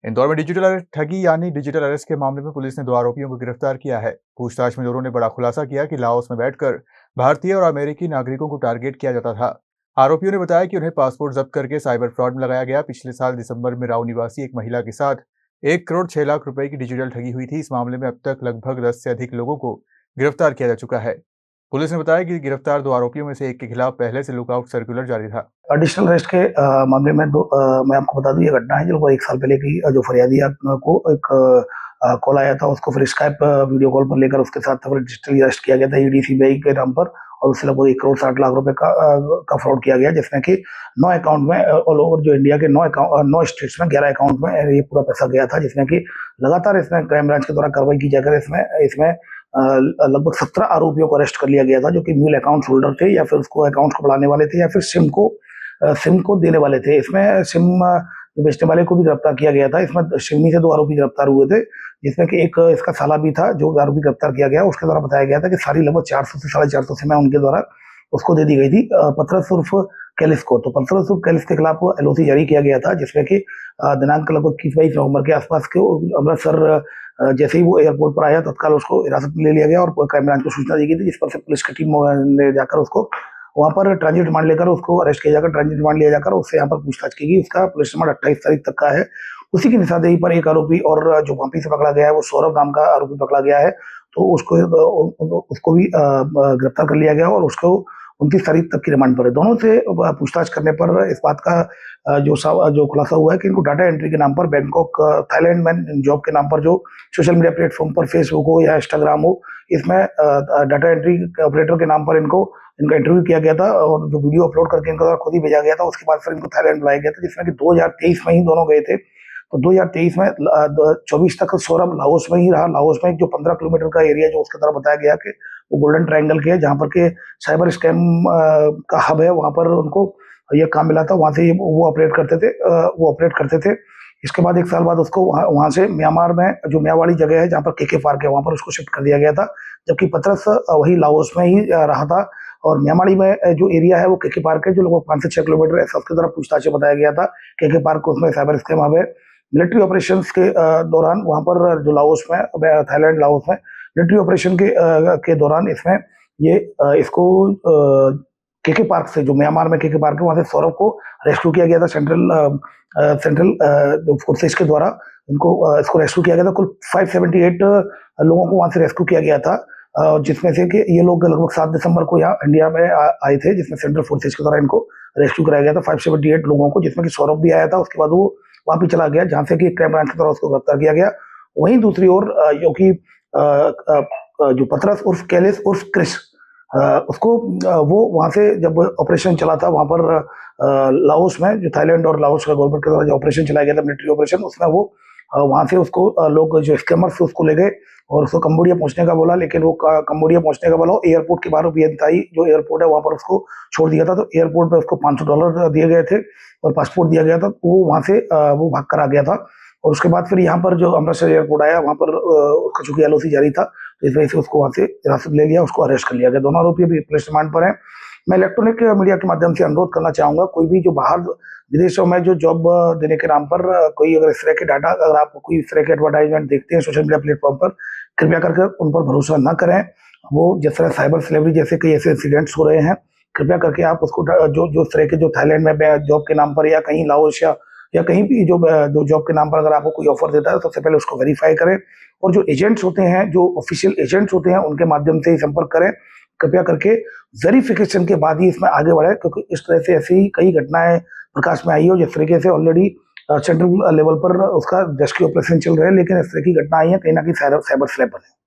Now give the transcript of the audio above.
इंदौर में डिजिटल ठगी यानी डिजिटल अरेस्ट के मामले में पुलिस ने 2 आरोपियों को गिरफ्तार किया है। पूछताछ में दोनों ने बड़ा खुलासा किया कि लाओस में बैठकर भारतीय और अमेरिकी नागरिकों को टारगेट किया जाता था। आरोपियों ने बताया कि उन्हें पासपोर्ट जब्त करके साइबर फ्रॉड में लगाया गया। पिछले साल दिसंबर में राव निवासी एक महिला के साथ 1 करोड़ 6 लाख रुपए की डिजिटल ठगी हुई थी। इस मामले में अब तक लगभग 10 से अधिक लोगों को गिरफ्तार किया जा चुका है। पुलिस ने बताया कि गिरफ्तार 2 आरोपियों में से एक के खिलाफ पहले से लुकआउट सर्कुलर जारी था। एडिशनल अरेस्ट के मामले में मैं आपको बता दूं, ये घटना है जो 1 साल पहले की, जो फरियादी को एक कॉल आया था, उसको फिर स्काइप वीडियो कॉल पर लेकर उसके साथ फिर डिजिटली अरेस्ट किया गया था ईडी सीबीआई के नाम पर, और उससे लगभग 1 करोड़ 60 लाख रुपए का फ्रॉड किया गया, जिसमें कि 9 अकाउंट में ऑल ओवर जो इंडिया के 9 स्टेट्स में 11 अकाउंट में ये पूरा पैसा गया था, जिसमें कि लगातार इसमें क्राइम ब्रांच के द्वारा कार्रवाई की जाकर इसमें लगभग 17 आरोपियों को अरेस्ट कर लिया गया था, जो कि म्यूल अकाउंट होल्डर थे या फिर उसको अकाउंट को बढ़ाने वाले थे या फिर सिम को देने वाले थे। इसमें सिम बेचने वाले को भी गिरफ्तार किया गया था। इसमें सिवनी से 2 आरोपी गिरफ्तार हुए थे, जिसमें कि एक इसका साला भी था जो आरोपी गिरफ्तार किया गया। उसके द्वारा बताया गया था कि सारी लगभग 400 से 450 सिमें उनके द्वारा उसको दे दी गई थी, पतरस उर्फ कैलिस को। तो पतरस उर्फ कैलिस के खिलाफ एलओसी जारी किया गया था, जिसमें कि दिनांक लगभग 21-22 नवंबर के आसपास के अमृतसर जैसे ही वो एयरपोर्ट पर आया, तत्काल उसको हिरासत में ले लिया गया और क्राइम ब्रांच को सूचना दी गई थी, जिस पर से पुलिस की टीम ने जाकर उसको वहाँ पर ट्रांजिट रिमांड लेकर उसको अरेस्ट किया जाकर, ट्रांजिट रिमांड लिया जाकर उससे यहाँ पर पूछताछ की गई। उसका पुलिस रिमांड 28 तारीख तक का है। उसी की निशानदेही पर एक आरोपी और जो वापी से पकड़ा गया है, वो सौरभ नाम का आरोपी पकड़ा गया है। तो उसको भी गिरफ्तार कर लिया गया और उसको 29 तारीख तक की रिमांड पर है। दोनों से पूछताछ करने पर इस बात का जो खुलासा हुआ है कि इनको डाटा एंट्री के नाम पर बैंकॉक थाईलैंड में जॉब के नाम पर जो सोशल मीडिया प्लेटफॉर्म पर फेसबुक हो या इंस्टाग्राम हो, इसमें डाटा एंट्री ऑपरेटर के नाम पर इनका इंटरव्यू किया गया था और जो वीडियो अपलोड करके इनका द्वारा खुद ही भेजा गया था। उसके बाद फिर इनको थाईलैंड बुलाया गया था, जिसमें कि 2023 में ही दोनों गए थे। तो 2023 में 24 तक सौरभ लाओस में ही रहा। लाओस में जो 15 किलोमीटर का एरिया जो उसके द्वारा बताया गया कि वो गोल्डन ट्रायंगल के है, जहाँ पर के साइबर स्कैम का हब है, वहाँ पर उनको ये काम मिला था। वहाँ से वो ऑपरेट करते थे। इसके बाद 1 साल बाद उसको वहाँ से म्यांमार में जो मियावाड़ी जगह है, जहाँ पर केके पार्क है, वहाँ पर उसको शिफ्ट कर दिया गया था, जबकि पतरस वही लाओस में ही रहा था। और म्यांमारी में जो एरिया है वो केके पार्क है, जो लगभग 5 से 6 किलोमीटर है। सबके द्वारा पूछताछ में बताया गया था केके पार्क को उसमें साइबर स्कैम हब है। मिलिट्री ऑपरेशंस के दौरान वहाँ पर जो लाओस में, थाईलैंड लाओस में मिलिट्री ऑपरेशन के दौरान इसमें ये इसको केके पार्क से, जो म्यांमार में केके पार्क है, वहाँ से सौरभ को रेस्क्यू किया गया था सेंट्रल फोर्सेस के द्वारा। इसको रेस्क्यू किया गया था। कुल 578 लोगों को वहाँ से रेस्क्यू किया गया था, जिसमें से कि ये लोग लगभग 7 दिसंबर को यहाँ इंडिया में आए थे, जिसमें सेंट्रल फोर्सेस के द्वारा इनको रेस्क्यू कराया गया था 578 लोगों को, जिसमें कि सौरभ भी आया था। उसके बाद वो वापिस चला गया, जहाँ से कि क्राइम ब्रांच के द्वारा उसको गिरफ्तार किया गया। वहीं दूसरी ओर जो कि जो पतरस उर्फ कैलिस उर्फ क्रिस, उसको वो वहाँ से जब ऑपरेशन चला था वहाँ पर लाओस में, जो थाईलैंड और लाओस का गवर्नमेंट के द्वारा जो ऑपरेशन चलाया गया था मिलिट्री ऑपरेशन, उसमें वो वहाँ से उसको लोग जो स्कैमर्स थे उसको ले गए और उसको कंबोडिया पहुंचने का बोला, लेकिन वो कंबोडिया पहुंचने का बोला, एयरपोर्ट के बाहर वियतनाई जो एयरपोर्ट है वहाँ पर उसको छोड़ दिया था। तो एयरपोर्ट पे उसको $500 दिए गए थे और पासपोर्ट दिया गया था। वो वहाँ से वो भाग कर आ गया था। और उसके बाद फिर यहाँ पर जो अमृतसर एयरपोर्ट आया, वहाँ पर उसका चूंकि एलओसी जारी था, तो इस वजह से उसको वहाँ से हिरासत ले लिया, उसको अरेस्ट कर लिया गया। दोनों आरोपी अभी पुलिस रिमांड पर हैं। मैं इलेक्ट्रॉनिक मीडिया के माध्यम से अनुरोध करना चाहूँगा, कोई भी जो बाहर विदेशों में जो जॉब देने के नाम पर कोई अगर इस तरह के डाटा, अगर आप कोई इस तरह के एडवर्टाइजमेंट देखते हैं सोशल मीडिया प्लेटफॉर्म पर, कृपया करके उन पर भरोसा न करें। वो जिस तरह साइबर स्लेवरी जैसे कई ऐसे इंसिडेंट्स हो रहे हैं, कृपया करके आप उसको जो इस तरह के जो थाईलैंड में जॉब के नाम पर या कहीं लाओस या कहीं भी जो जॉब के नाम पर अगर आपको कोई ऑफर देता है, सबसे पहले उसको वेरीफाई करें और जो एजेंट्स होते हैं, जो ऑफिशियल एजेंट्स होते हैं, उनके माध्यम से ही संपर्क करें। कृपया करके वेरिफिकेशन के बाद ही इसमें आगे बढ़े, क्योंकि इस तरह से ऐसी कई घटनाएं प्रकाश में आई हो जिस तरीके से ऑलरेडी सेंट्रल लेवल पर उसका रेस्क्यू ऑपरेशन चल रहे हैं, लेकिन इस तरह की घटना आई है कहीं ना कहीं साइबर स्लैप बने।